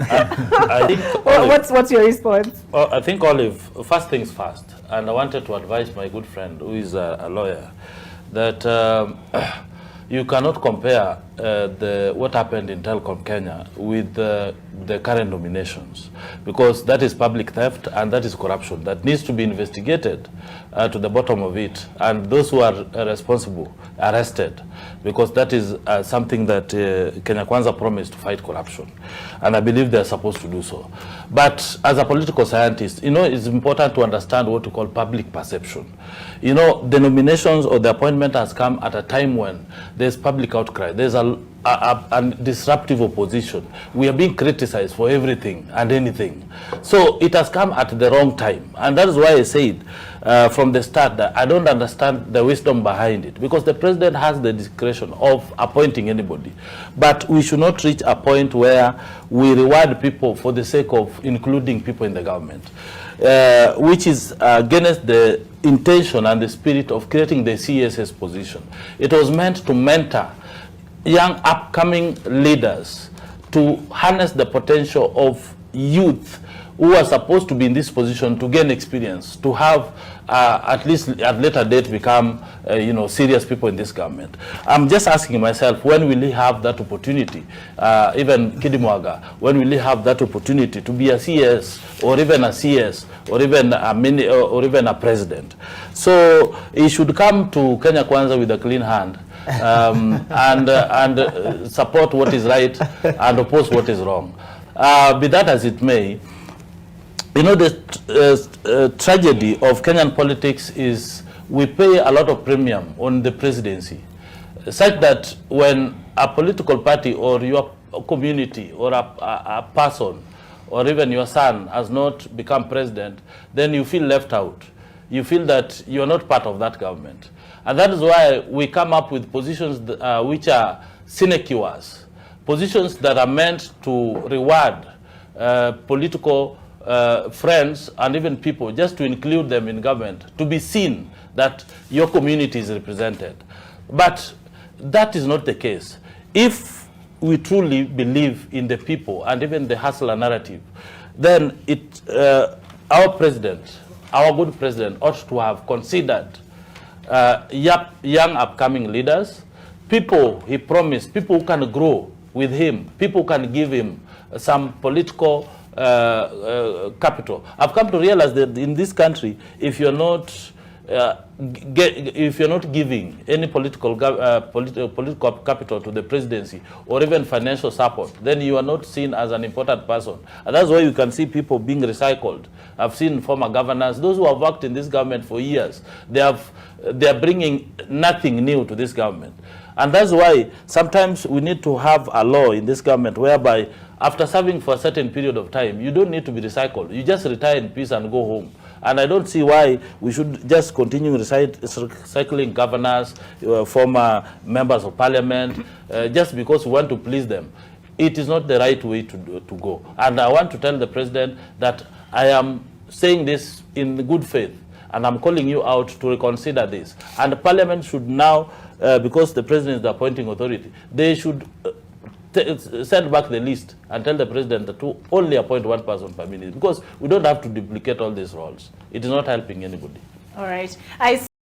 I think Olive, what's your response? well, I think, Olive, first things first, and I wanted to advise my good friend who is a lawyer that you cannot compare what happened in Telecom Kenya with the current nominations, because that is public theft and that is corruption that needs to be investigated to the bottom of it, and those who are responsible arrested, because that is something that Kenya Kwanza promised to fight corruption, and I believe they are supposed to do so. But as a political scientist, you know, it's important to understand what we call public perception. You know, the nominations or the appointment has come at a time when there's public outcry. There's a disruptive opposition. We are being criticized for everything and anything. So it has come at the wrong time. And that is why I said from the start that I don't understand the wisdom behind it, because the president has the discretion of appointing anybody. But we should not reach a point where we reward people for the sake of including people in the government, which is against the intention and the spirit of creating the CSS position. It was meant to mentor young upcoming leaders to harness the potential of youth who are supposed to be in this position to gain experience, to have at least at later date become you know, serious people in this government. I'm just asking myself, when will he have that opportunity? Even Kidimwaga, when will he have that opportunity to be a CS or even a CS or even a president? So he should come to Kenya Kwanza with a clean hand, and support what is right and oppose what is wrong. Be that as it may, you know, the tragedy of Kenyan politics is we pay a lot of premium on the presidency, such that when a political party or your community or a person or even your son has not become president, then you feel left out. You feel that you are not part of that government. And that is why we come up with positions which are sinecures, positions that are meant to reward political friends and even people, just to include them in government, to be seen that your community is represented. But that is not the case. If we truly believe in the people and even the hustler narrative, then our president, our good president, ought to have considered young upcoming leaders, people he promised, people who can grow with him, people who can give him some political capital. I've come to realize that in this country, if you're not giving any political capital to the presidency or even financial support, then you are not seen as an important person. And that's why you can see people being recycled. I've seen former governors, those who have worked in this government for years, they are bringing nothing new to this government. And that's why sometimes we need to have a law in this government whereby after serving for a certain period of time, you don't need to be recycled. You just retire in peace and go home. And I don't see why we should just continue recycling governors, former members of parliament, just because we want to please them. It is not the right way to go. And I want to tell the president that I am saying this in good faith, and I'm calling you out to reconsider this. And the parliament should now, because the president is the appointing authority, they should send back the list and tell the president to only appoint one person per minute, because we don't have to duplicate all these roles. It is not helping anybody. All right.